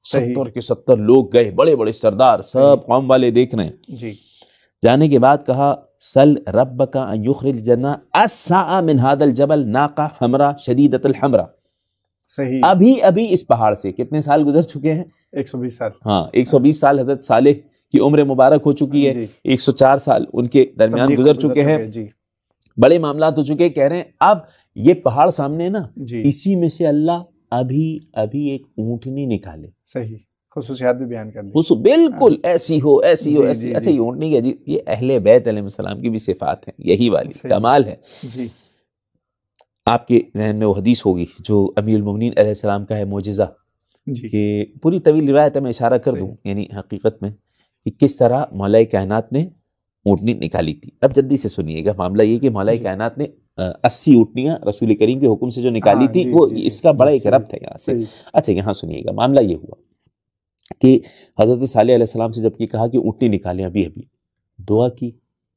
70 کے 70 لوگ گئے، بڑے بڑے سردار، سب قوم والے دیکھ رہے ہیں. جانے کے بعد کہا سل ربک ان یخرج لنا اسع من ھذا الجبل ناقہ حمراء شدیدۃ الحمراء. صحیح. ابھی اس پہاڑ سے کتنے سال گزر چکے ہیں؟ 120 سال. ہاں 120 سال حضرت صالح کی عمر مبارک ہو چکی ہے. 104 سال ان کے درمیان گزر چکے ہیں. بڑے معاملات ہو چکے. کہہ رہے ہیں اب یہ پہاڑ سامنے نا، اسی میں سے اللہ ابھی ایک اونٹنی نکالے. صحیح. خصوصیات بھی بیان کر دی. بالکل ایسی ہو ایسی. اچھا یہ اونٹنی کیا جی؟ یہ اہل بیت علیہ السلام کی بھی صفات ہیں، یہی والی کمال ہے. آپ کے ذہن میں وہ حدیث ہوگی جو امیر المومنین علیہ السلام کا ہے معجزہ، کہ پوری طویل روایت ہے، میں اشارہ کر دوں یعنی حقیقت میں کہ کس طرح مولا کائنات نے اونٹنی نکالی تھی. اب جلدی سے سنیے گا. معاملہ یہ کہ مولا کائنات نے 80 اونٹنیاں رسول کریم کے حکم سے جو نکالی تھی، وہ اس کا بڑا ایک ربط ہے یہاں سے. اچھا یہاں سنیے گا. معاملہ یہ ہوا کہ حضرت صالح علیہ السلام سے جب یہ کہا کہ اونٹنی نکالیں ابھی ابھی، دعا کی،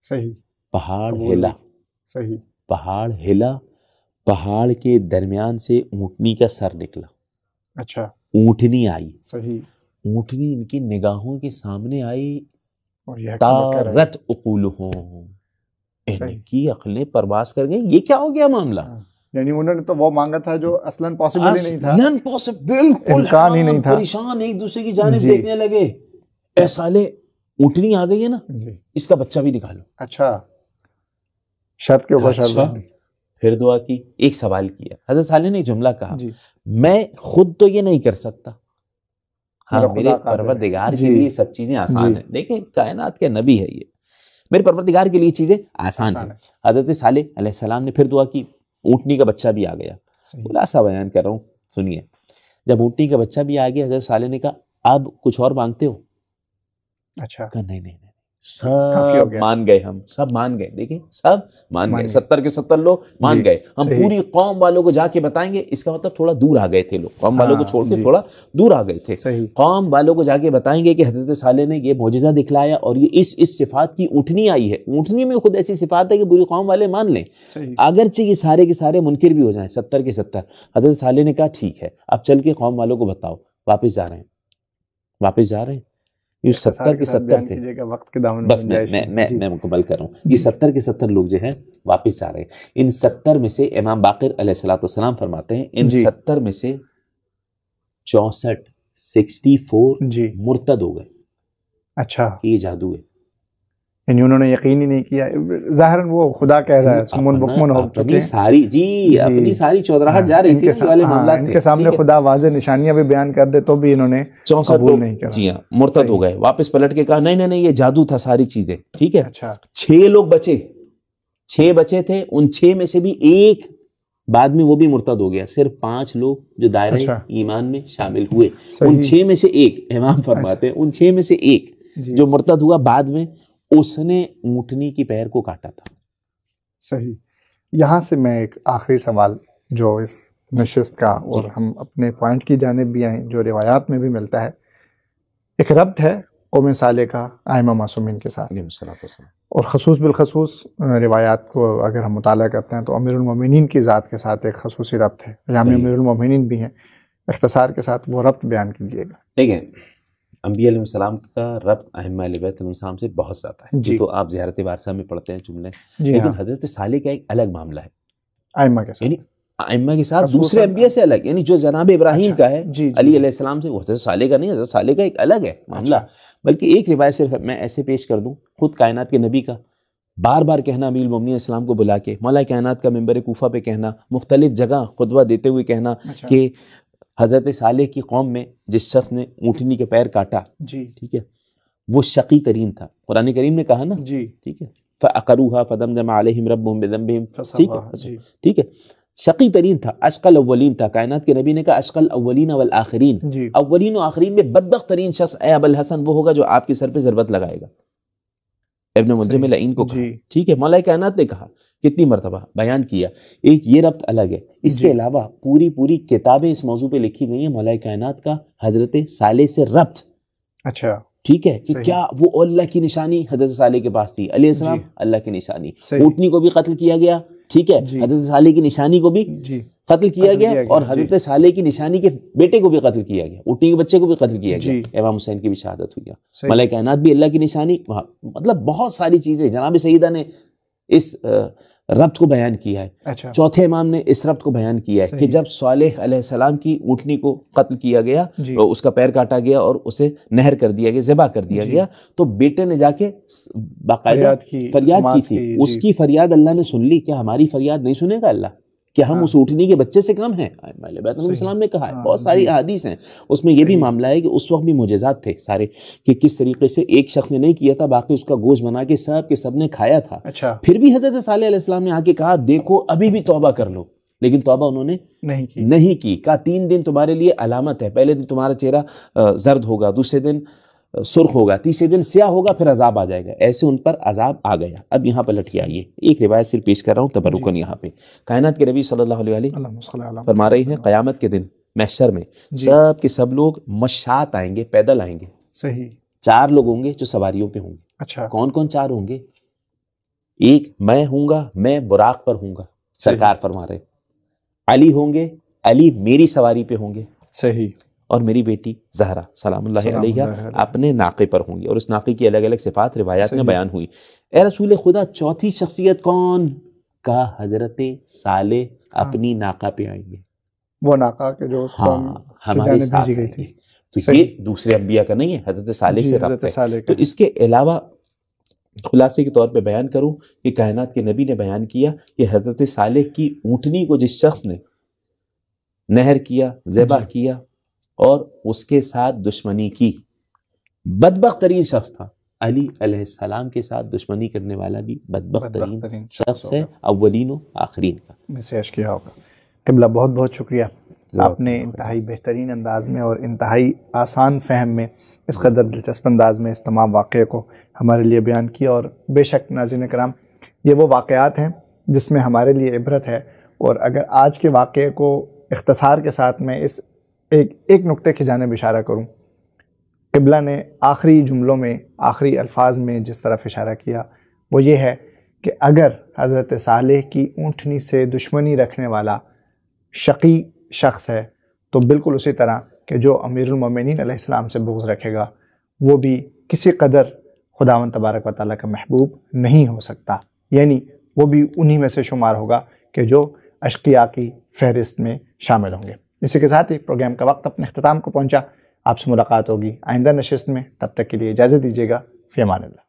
صحیح، پہاڑ ہلا، صحیح، پہاڑ ہلا، پہاڑ کے درمیان سے اونٹنی کا سر نکلا، اچھا، اونٹنی آئی، صحیح، اونٹنی ان کی نگاہوں کے سامنے آئی، اور یہ طارت عقولہم، ان کی عقلیں پرواز کر گئیں، یہ کیا ہو گیا معاملہ؟ یعنی انہوں نے تو وہ مانگا تھا جو اصلاً پاسبل ہی نہیں تھا، اصلاً بالکل امکان ہی نہیں تھا، پریشان ایک دوسرے کی جانب دیکھنے لگے، اے سالے اونٹنی آ گئی ہے نا، اس کا بچہ بھی نکالو۔ اچھا، شرط کے اوپر شرط ڈال دی۔ پھر دعا کی، ایک سوال کیا، حضرت صالح نے ایک جملہ کہا، میں خود تو یہ نہیں کر سکتا، ہاں میرے پروردگار کے لیے سب چیزیں آسان ہیں۔ دیکھیں کائنات کے نبی ہے یہ، میرے پروردگار کے لیے چیزیں آسان ہیں۔ حضرت صالح علیہ السلام نے پھر دعا کی، اونٹنی کا بچہ بھی آ گیا۔ خلاصہ بیان کر رہا ہوں، سنیے، جب اونٹنی کا بچہ بھی آ گیا، حضرت صالح نے کہا اب کچھ اور مانگتے ہو؟ اچھا، کہا نہیں نہیں نہیں، سب مان گئے، ہم سب مان گئے، دیکھیں سب مان گئے، 70 کے 70 لوگ مان گئے، ہم پوری قوم والوں کو جا کے بتائیں گے، اس کا مطلب تھوڑا دور آ گئے تھے لوگ، قوم والوں کو چھوڑ کے تھوڑا دور آ گئے تھے، قوم والوں کو جا کے بتائیں گے کہ حضرت صالح نے یہ معجزہ دکھلایا اور یہ اس صفات کی اونٹنی آئی ہے، اونٹنی میں خود ایسی صفات ہے کہ پوری قوم والے مان لیں، اگرچہ یہ سارے کے سارے منکر بھی ہو جائیں، 70 کے 70۔ حضرت صالح نے کہا ٹھیک ہے، اب چل کے قوم والوں کو بتاؤ، واپس جا رہے ہیں، واپس جا رہے ہیں، یہ 70 کے 70 تھے، بس میں مکمل کر رہا ہوں، یہ 70 کے 70 لوگ جو ہیں واپس جا رہے ہیں۔ ان 70 میں سے امام باقر علیہ السلام فرماتے ہیں ان 70 میں سے 64 مرتد ہو گئے۔ اچھا، یہ جادو ہے، یعنی انہوں نے یقین ہی نہیں کیا، ظاہراً وہ خدا کہہ رہا ہے، سمن بکمن ہو چکے ہیں، ساری اپنی ساری چودراہٹ جا رہی تھی، یہ والے معاملات ان کے سامنے خدا واضح نشانیاں بھی بیان کر دے تو بھی انہوں نے 64 نہیں کیا، جی ہاں مرتد ہو گئے، واپس پلٹ کے کہا نہیں نہیں نہیں یہ جادو تھا ساری چیزیں، ٹھیک ہے۔ اچھا، 6 لوگ بچے، 6 بچے تھے، ان 6 میں سے بھی ایک بعد میں وہ بھی مرتد ہو گیا، صرف 5 لوگ جو دائرہ ایمان میں شامل ہوئے، ان 6 میں سے ایک، امام فرماتے ہیں ان 6 میں سے ایک جو مرتد ہوا بعد میں، اس نے اونٹنی کی پیر کو کاٹا تھا۔ صحیح، یہاں سے میں ایک آخری سوال جو اس نشست کا اور ہم اپنے پوائنٹ کی جانب بھی آئیں، جو روایات میں بھی ملتا ہے، ایک ربط ہے قوم صالح کا ائمہ معصومین کے ساتھ، اور خصوص بالخصوص روایات کو اگر ہم مطالعہ کرتے ہیں تو امیر المومنین کی ذات کے ساتھ ایک خصوصی ربط ہے، جامع امیر المومنین بھی ہیں، اختصار کے ساتھ وہ ربط بیان کیجیے گا۔ دیکھیں انبیاء علیہ السلام کا ربط ائمہ اہل بیت علیہ السلام سے بہت زیادہ ہے، جو تو آپ زیارت وارثہ میں پڑھتے ہیں جملے، لیکن حضرت صالح کا ایک الگ معاملہ ہے ائمہ کے ساتھ، یعنی ائمہ کے ساتھ دوسرے انبیاء سے الگ، یعنی جو جناب ابراہیم کا ہے علی علیہ السلام سے، وہ حضرت صالح کا نہیں، حضرت صالح کا ایک الگ ہے معاملہ۔ بلکہ ایک روایت صرف میں ایسے پیش کر دوں، خود کائنات کے نبی کا بار بار کہنا، امیر المومنین السلام کو بلا کے مولا کائنات کا ممبر کوفہ پہ کہنا، مختلف جگہ خطبہ دیتے ہوئے کہنا کہ حضرت صالح کی قوم میں جس شخص نے اونٹنی کے پیر کاٹا، ٹھیک ہے، وہ شقی ترین تھا، قرآن کریم نے کہا نا، ٹھیک ہے، فَأَقَرُوهَا فَدَمْدَمَ عَلَيْهِمْ رَبُّهُمْ بِذَنبِهِمْ، ٹھیک ہے، شقی ترین تھا، اشقل اولین تھا، کائنات کے نبی نے کہا اشقل اولین والآخرین، اولین و آخرین میں بدبخت ترین شخص اے ابو الحسن وہ ہوگا جو آپ کے سر پہ ضربت لگائے گا، ابن ملجم لعین کو کہا، ٹھیک ہے، مولا کائنات نے کہا، کتنی مرتبہ بیان کیا، ایک یہ ربط الگ ہے۔ اس کے علاوہ پوری کتابیں اس موضوع پہ لکھی گئی ہیں مولا کائنات کا حضرت صالح سے ربط، اچھا ٹھیک ہے، کہ کیا وہ اللہ کی نشانی حضرت صالح کے پاس تھی، علیہ السلام اللہ کی نشانی، اونٹنی کو بھی قتل کیا گیا، ٹھیک ہے، حضرت صالح کی نشانی کو بھی قتل کیا گیا، اور حضرت صالح کی نشانی کے بیٹے کو بھی قتل کیا گیا، اونٹنی کے بچے کو بھی قتل کیا گیا، امام حسین کی بھی شہادت ہوئی ہے، مولا کائنات بھی اللہ کی نشانی، مطلب بہت ساری چیزیں جناب سیدہ نے اس ربط کو بیان کیا ہے۔ چوتھے امام نے اس ربط کو بیان کیا ہے کہ جب صالح علیہ السلام کی اونٹنی کو قتل کیا گیا، اس کا پیر کاٹا گیا اور اسے نہر کر دیا گیا، ذبح کر دیا گیا، تو بیٹے نے جا کے باقاعدہ فریاد کی تھی، اس کی فریاد اللہ نے سن لی، کیا ہماری فریاد نہیں سنے گا اللہ؟ کہ ہم اس اونٹنی کے بچے سے کم ہیں؟ بیت علیہ السلام نے کہا ہے، بہت ساری احادیث ہیں، اس میں یہ بھی معاملہ ہے کہ اس وقت بھی معجزات تھے سارے، کہ کس طریقے سے ایک شخص نے نہیں کیا تھا، باقی اس کا گوشت بنا کے سب کے سب نے کھایا تھا، پھر بھی حضرت صالح علیہ السلام نے آ کے کہا دیکھو ابھی بھی توبہ کر لو، لیکن توبہ انہوں نے نہیں کی، کہا 3 دن تمہارے لیے علامت ہے، پہلے دن تمہارا چہرہ زرد ہوگا، دوسرے دن سرخ ہوگا، تیسرے دن سیاہ ہوگا، پھر عذاب آ جائے گا، ایسے ان پر عذاب آ گیا۔ اب یہاں پر لٹ کے آئیے، ایک روایت صرف پیش کر رہا ہوں تبرکن، یہاں پہ کائنات کے نبی صلی اللہ علیہ وسلم فرما رہے ہیں قیامت کے دن محشر میں سب کے سب لوگ مشاط آئیں گے، پیدل آئیں گے. صحیح. 4 لوگ ہوں گے جو سواریوں پہ ہوں گے. اچھا. کون کون 4 ہوں گے؟ ایک میں ہوں گا، میں براق پر ہوں گا، سرکار فرما رہے. علی ہوں گے، علی میری سواری پہ ہوں گے. صحیح. اور میری بیٹی زہرا سلام اللہ علیہا اپنے ناقے پر ہوں گی، اور اس ناقے کی الگ الگ صفات روایات میں بیان ہوئی. اے رسول خدا، چوتھی شخصیت کون؟ کا حضرت صالح اپنی ناقہ پہ آئیں گے. وہ ناقہ کے جو اس قوم ہمارے ساتھ بھیجی گئی تھی. تو یہ دوسرے انبیاء کا نہیں ہے، حضرت صالح سے ربط ہے. تو اس کے علاوہ خلاصے کے طور پہ بیان کروں کہ کائنات کے نبی نے بیان کیا کہ حضرت صالح کی اونٹنی کو جس شخص نے نہر کیا، ذبح کیا اور اس کے ساتھ دشمنی کی، بدبخت ترین شخص تھا. علی علیہ السلام کے ساتھ دشمنی کرنے والا بھی بدبخت ترین شخص ہے، اولین و آخرین کا. میسیج کیا ہوگا. قبلہ بہت بہت شکریہ، آپ نے انتہائی بہترین انداز میں اور انتہائی آسان فہم میں اس قدر دلچسپ انداز میں اس تمام واقعے کو ہمارے لیے بیان کیا. اور بے شک ناظرین کرام، یہ وہ واقعات ہیں جس میں ہمارے لیے عبرت ہے. اور اگر آج کے واقعے کو اختصار کے ساتھ میں اس ایک نقطے کی جانب اشارہ کروں، قبلہ نے آخری جملوں میں، آخری الفاظ میں جس طرف اشارہ کیا وہ یہ ہے کہ اگر حضرت صالح کی اونٹنی سے دشمنی رکھنے والا شقی شخص ہے تو بالکل اسی طرح کہ جو امیر المومنین علیہ السلام سے بغض رکھے گا وہ بھی کسی قدر خداوند تبارک و تعالیٰ کا محبوب نہیں ہو سکتا. یعنی وہ بھی انہی میں سے شمار ہوگا کہ جو اشقیاء کی فہرست میں شامل ہوں گے. اسی کے ساتھ ہی پروگرام کا وقت اپنے اختتام کو پہنچا. آپ سے ملاقات ہوگی آئندہ نشست میں، تب تک کے لیے اجازت دیجیے گا. فی امان اللہ.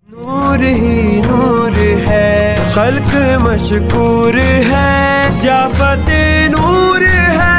نور ہی نور ہے، خلق مشکور ہے، ضیافت نور ہے.